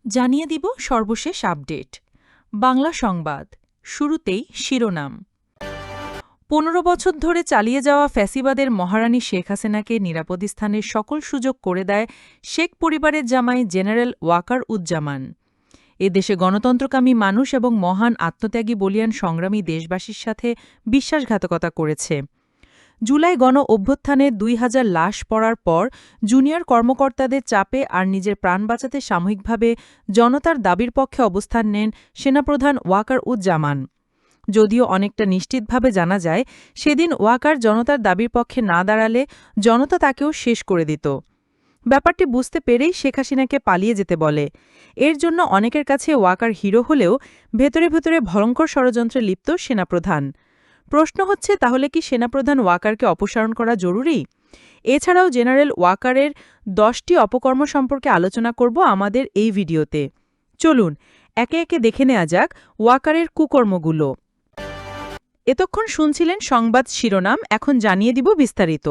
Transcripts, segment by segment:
জানিয়ে দিব সর্বশেষ আপডেট। বাংলা সংবাদ, শুরুতেই শিরোনাম। ১৫ বছর ধরে চালিয়ে যাওয়া ফ্যাসিবাদের মহারানী শেখ হাসিনাকে নিরাপদ স্থানের সকল সুযোগ করে দেয় শেখ পরিবারের জামাই জেনারেল ওয়াকার উজ্জামান। এদেশে গণতন্ত্রকামী মানুষ এবং মহান আত্মত্যাগী বলিয়ান সংগ্রামী দেশবাসীর সাথে বিশ্বাসঘাতকতা করেছে। জুলাই গণ অভ্যুত্থানে ২,০০০ লাশ পড়ার পর জুনিয়র কর্মকর্তাদের চাপে আর নিজের প্রাণ বাঁচাতে সাময়িকভাবে জনতার দাবির পক্ষে অবস্থান নেন সেনাপ্রধান ওয়াকার উজ্জামান। যদিও অনেকটা নিশ্চিতভাবে জানা যায়, সেদিন ওয়াকার জনতার দাবির পক্ষে না দাঁড়ালে জনতা তাকেও শেষ করে দিত। ব্যাপারটি বুঝতে পেরেই শেখ হাসিনাকে পালিয়ে যেতে বলে। এর জন্য অনেকের কাছে ওয়াকার হিরো হলেও ভেতরে ভেতরে ভয়ঙ্কর ষড়যন্ত্রে লিপ্ত সেনাপ্রধান। প্রশ্ন হচ্ছে, তাহলে কি সেনাপ্রধান ওয়াকারকে অপসারণ করা জরুরি? এছাড়াও জেনারেল ওয়াকারের ১০টি অপকর্ম সম্পর্কে আলোচনা করব আমাদের এই ভিডিওতে। চলুন একে একে দেখে নেওয়া যাক ওয়াকারের কুকর্মগুলো। এতক্ষণ শুনছিলেন সংবাদ শিরোনাম, এখন জানিয়ে দিব বিস্তারিত।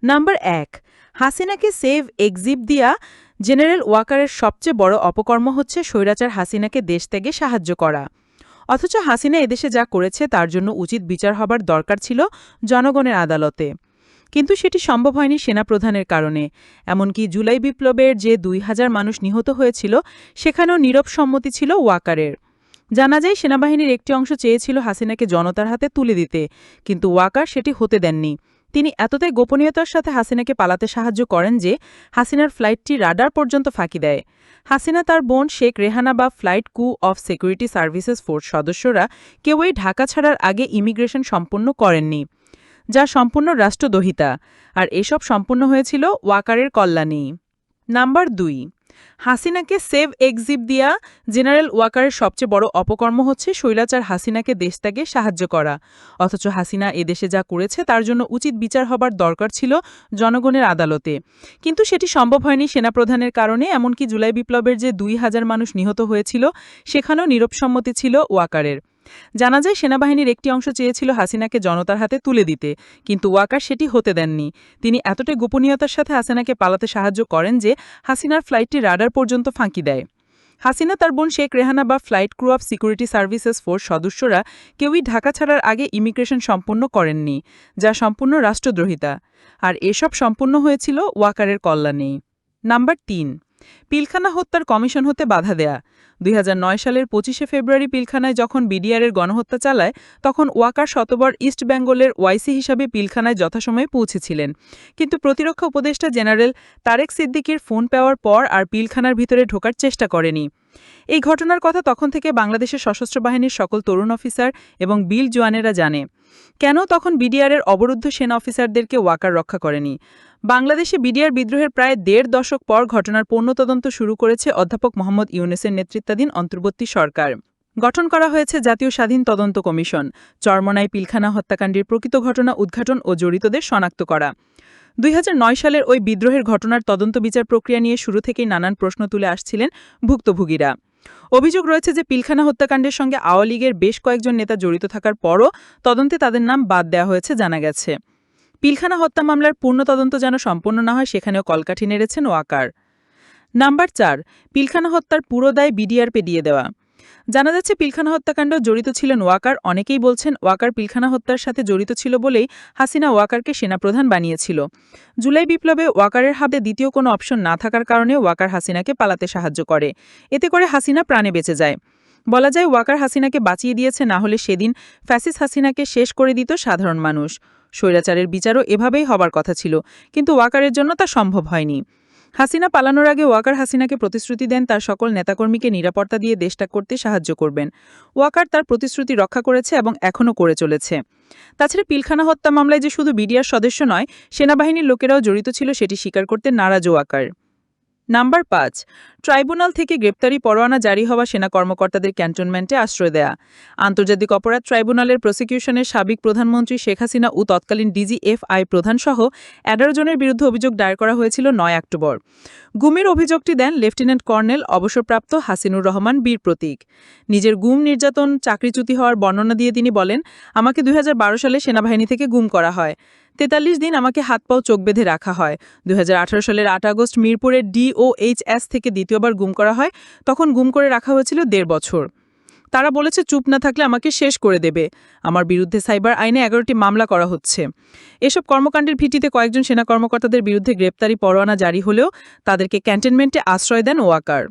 নাম্বার ১, হাসিনাকে সেভ এক্সিট দিয়া জেনারেল ওয়াকারের সবচেয়ে বড় অপকর্ম হচ্ছে স্বৈরাচার হাসিনাকে দেশ ত্যাগে সাহায্য করা। অথচ হাসিনা এদেশে যা করেছে তার জন্য উচিত বিচার হবার দরকার ছিল জনগণের আদালতে। কিন্তু সেটি সম্ভব হয়নি সেনাপ্রধানের কারণে। এমনকি জুলাই বিপ্লবের যে ২,০০০ মানুষ নিহত হয়েছিল, সেখানেও নীরব সম্মতি ছিল ওয়াকারের। জানা যায়, সেনাবাহিনীর একটি অংশ চেয়েছিল হাসিনাকে জনতার হাতে তুলে দিতে, কিন্তু ওয়াকার সেটি হতে দেননি। তিনি এতটাই গোপনীয়তার সাথে হাসিনাকে পালাতে সাহায্য করেন যে হাসিনার ফ্লাইটটি রাডার পর্যন্ত ফাঁকি দেয়। হাসিনা, তার বোন শেখ রেহানা বা ফ্লাইট কু অফ সিকিউরিটি সার্ভিসেস ফোর্স সদস্যরা কেউই ঢাকা ছাড়ার আগে ইমিগ্রেশন সম্পন্ন করেননি, যা সম্পূর্ণ রাষ্ট্রদ্রোহিতা। আর এসব সম্পূর্ণ হয়েছিল ওয়াকারের কল্যাণে। নাম্বার ২, হাসিনাকে সেভ এক্সিট দিয়া জেনারেল ওয়াকারের সবচেয়ে বড় অপকর্ম হচ্ছে স্বৈরাচার হাসিনাকে দেশত্যাগে সাহায্য করা। অথচ হাসিনা এদেশে যা করেছে তার জন্য উচিত বিচার হবার দরকার ছিল জনগণের আদালতে। কিন্তু সেটি সম্ভব হয়নি সেনাপ্রধানের কারণে। এমনকি জুলাই বিপ্লবের যে ২,০০০ মানুষ নিহত হয়েছিল, সেখানেও নীরব সম্মতি ছিল ওয়াকারের। জানা যায়, সেনাবাহিনীর একটি অংশ চেয়েছিল হাসিনাকে জনতার হাতে তুলে দিতে, কিন্তু ওয়াকার সেটি হতে দেননি। তিনি এতটাই গোপনীয়তার সাথে হাসিনাকে পালাতে সাহায্য করেন যে হাসিনার ফ্লাইটটি রাডার পর্যন্ত ফাঁকি দেয়। হাসিনা, তার বোন শেখ রেহানা বা flight crew of security services force সদস্যরা কেউই ঢাকা ছাড়ার আগে ইমিগ্রেশন সম্পন্ন করেননি, যা সম্পূর্ণ রাষ্ট্রদ্রোহিতা। আর এসব সম্পূর্ণ হয়েছিল ওয়াকারের কল্যাণেই। নাম্বার ৩, পিলখানা হত্যার কমিশন হতে বাধা দেয়া। ২০০৯ সালের ২৫শে ফেব্রুয়ারি পিলখানায় যখন বিডিআরের গণহত্যা চালায়, তখন ওয়াকার শতবর ইস্ট বেঙ্গলের ওয়াইসি হিসাবে পিলখানায় যথাসময়ে পৌঁছেছিলেন। কিন্তু প্রতিরক্ষা উপদেষ্টা জেনারেল তারেক সিদ্দিকীর ফোন পাওয়ার পর আর পিলখানার ভিতরে ঢোকার চেষ্টা করেনি। এই ঘটনার কথা তখন থেকে বাংলাদেশের সশস্ত্র বাহিনীর সকল তরুণ অফিসার এবং বিল জওয়ানেরা জানে। কেন তখন বিডিআরের অবরুদ্ধ সেনা অফিসারদেরকে ওয়াকার রক্ষা করেনি? বাংলাদেশে বিডিআর বিদ্রোহের প্রায় ১.৫ দশক পর ঘটনার পূর্ণ তদন্ত শুরু করেছে অধ্যাপক মোহাম্মদ ইউনূসের নেতৃত্বাধীন অন্তর্বর্তী সরকার। গঠন করা হয়েছে জাতীয় স্বাধীন তদন্ত কমিশন, চরমোনাই পিলখানা হত্যাকাণ্ডের প্রকৃত ঘটনা উদ্ঘাটন ও জড়িতদের শনাক্ত করা। ২০০৯ সালের ওই বিদ্রোহের ঘটনার তদন্ত বিচার প্রক্রিয়া নিয়ে শুরু থেকেই নানান প্রশ্ন তুলে আসছিলেন ভুক্তভোগীরা। অভিযোগ রয়েছে যে পিলখানা হত্যাকাণ্ডের সঙ্গে আওয়ামী লীগের বেশ কয়েকজন নেতা জড়িত থাকার পরও তদন্তে তাদের নাম বাদ দেওয়া হয়েছে জানা গেছে। পিলখানা হত্যা মামলার পূর্ণ তদন্ত যেন সম্পন্ন না হয়, সেখানেও কলকাঠি নেড়েছেন ওয়াকার। নাম্বার ৪, পিলখানা হত্যার পুরো দায় বিডিআরকে দিয়ে দেওয়া। জানা যাচ্ছে, পিলখানা হত্যাকাণ্ড জড়িত ছিলেন ওয়াকার। অনেকেই বলছেন ওয়াকার পিলখানা হত্যার সাথে জড়িত ছিল বলেই হাসিনা ওয়াকারকে সেনাপ্রধান বানিয়েছিল। জুলাই বিপ্লবে ওয়াকারের হাতে দ্বিতীয় কোনো অপশন না থাকার কারণে ওয়াকার হাসিনাকে পালাতে সাহায্য করে। এতে করে হাসিনা প্রাণে বেঁচে যায়। বলা যায়, ওয়াকার হাসিনাকে বাঁচিয়ে দিয়েছে, না হলে সেদিন ফ্যাসিস্ট হাসিনাকে শেষ করে দিত সাধারণ মানুষ। স্বৈরাচারের বিচারও এভাবেই হবার কথা ছিল, কিন্তু ওয়াকারের জন্য তা সম্ভব হয়নি। হাসিনা পালানোর আগে ওয়াকার হাসিনাকে প্রতিশ্রুতি দেন তার সকল নেতাকর্মীকে নিরাপত্তা দিয়ে দেশটা করতে সাহায্য করবেন। ওয়াকার তার প্রতিশ্রুতি রক্ষা করেছে এবং এখনও করে চলেছে। তাছাড়া পিলখানা হত্যা মামলায় যে শুধু বিডিআর সদস্য নয়, সেনাবাহিনীর লোকেরাও জড়িত ছিল, সেটি স্বীকার করতে নারাজ ওয়াকার। নাম্বার ৫, ট্রাইব্যুনাল থেকে গ্রেপ্তারি পরোয়ানা জারি হওয়া সেনা কর্মকর্তাদের ক্যান্টনমেন্টে আশ্রয় দেয়া। আন্তর্জাতিক অপরাধ ট্রাইব্যুনালের প্রসিকিউশনের সাবেক প্রধানমন্ত্রী শেখ হাসিনা ও তৎকালীন ডিজিএফআই প্রধানসহ ১১ জনের বিরুদ্ধে অভিযোগ দায়ের করা হয়েছিল ৯ অক্টোবর। গুমের অভিযোগটি দেন লেফটেন্যান্ট কর্নেল অবসরপ্রাপ্ত হাসিনুর রহমান বীর প্রতীক। নিজের গুম, নির্যাতন, চাকরিচ্যুতি হওয়ার বর্ণনা দিয়ে তিনি বলেন, আমাকে ২০১২ সালে সেনাবাহিনী থেকে গুম করা হয়। ৪৩ দিন আমাকে হাত পাও চোখ বেঁধে রাখা হয়। ২০১৮ সালের ৮ আগস্ট মিরপুরের DOHS থেকে দ্বিতীয়বার গুম করা হয়। তখন গুম করে রাখা হয়েছিল ১.৫ বছর। তারা বলেছে চুপ না থাকলে আমাকে শেষ করে দেবে। আমার বিরুদ্ধে সাইবার আইনে ১১টি মামলা করা হচ্ছে। এসব কর্মকাণ্ডের ভিত্তিতে কয়েকজন সেনা কর্মকর্তাদের বিরুদ্ধে গ্রেপ্তারি পরোয়ানা জারি হলেও তাদেরকে ক্যান্টনমেন্টে আশ্রয় দেন ওয়াকার।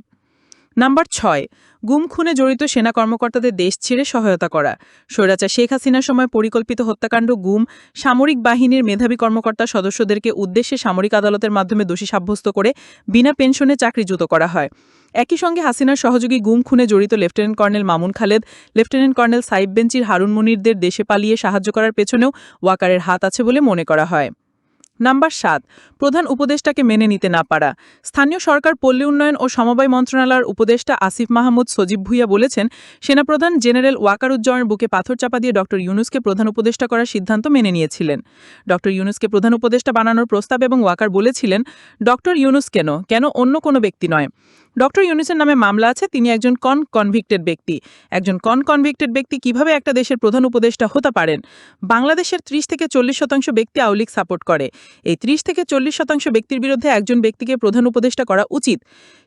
নাম্বার ৬, গুম খুনে জড়িত সেনা কর্মকর্তাদের দেশ ছেড়ে সহায়তা করা। স্বৈরাচার শেখ হাসিনার সময় পরিকল্পিত হত্যাকাণ্ড, গুম, সামরিক বাহিনীর মেধাবী কর্মকর্তা সদস্যদেরকে উদ্দেশ্যে সামরিক আদালতের মাধ্যমে দোষী সাব্যস্ত করে বিনা পেনশনে চাকরিচ্যুত করা হয়। একই সঙ্গে হাসিনার সহযোগী গুম খুনে জড়িত lieutenant colonel Mamun Khaled, lieutenant colonel সাইব বেঞ্চির হারুন মুনিরদের দেশে পালিয়ে সাহায্য করার পেছনেও ওয়াকারের হাত আছে বলে মনে করা হয়। নাম্বার ৭, প্রধান উপদেষ্টাকে মেনে নিতে না পারা। স্থানীয় সরকার, পল্লী উন্নয়ন ও সমবায় মন্ত্রণালয়ের উপদেষ্টা আসিফ মাহমুদ সজীব ভুইয়া বলেছেন, সেনাপ্রধান জেনারেল ওয়াকারুজ্জামানের বুকে পাথর চাপা দিয়ে ড. ইউনূসকে প্রধান উপদেষ্টা করার সিদ্ধান্ত মেনে নিয়েছিলেন। ড. ইউনূসকে প্রধান উপদেষ্টা বানানোর প্রস্তাব এবং ওয়াকার বলেছিলেন, ড. ইউনূস কেন অন্য কোনো ব্যক্তি নয়। ড. ইউনূসের নামে মামলা আছে, তিনি একজন কনভিক্টেড ব্যক্তি। একজন কনভিক্টেড ব্যক্তি কিভাবে একটা দেশের প্রধান উপদেষ্টা হতে পারেন? বাংলাদেশের ৩০-৪০% ব্যক্তি আওয়ামী লীগ সাপোর্ট করে। এই ৩০-৪০% ব্যক্তির বিরুদ্ধে একজন ব্যক্তিকে প্রধান উপদেষ্টা করা উচিত।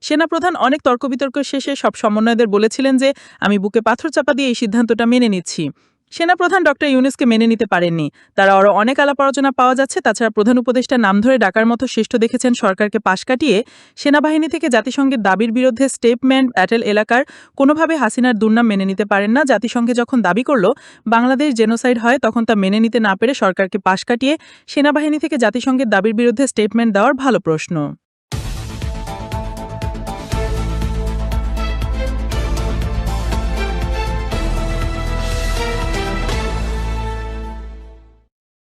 সেনাপ্রধান অনেক তর্ক-বিতর্ক শেষে সব সমন্বয়কদের বলেছিলেন যে, আমি বুকে পাথর চাপা দিয়ে এই সিদ্ধান্তটা মেনে নিচ্ছি। সেনাপ্রধান ড. ইউনূসকে মেনে নিতে পারেননি। তারা আরও অনেক আলাপ আলোচনা পাওয়া যাচ্ছে। তাছাড়া প্রধান উপদেষ্টার নাম ধরে ডাকার মতো শ্রেষ্ঠ দেখেছেন সরকারকে পাশ কাটিয়ে সেনাবাহিনী থেকে জাতিসংঘের দাবির বিরুদ্ধে স্টেটমেন্ট ব্যাটেল এলাকার কোনোভাবে হাসিনার দুর্নাম মেনে নিতে পারেন না। জাতিসংঘে যখন দাবি করল বাংলাদেশ জেনোসাইড হয়, তখন তা মেনে নিতে না পেরে সরকারকে পাশ কাটিয়ে সেনাবাহিনী থেকে জাতিসংঘের দাবির বিরুদ্ধে স্টেটমেন্ট দেওয়ার ভালো প্রশ্ন।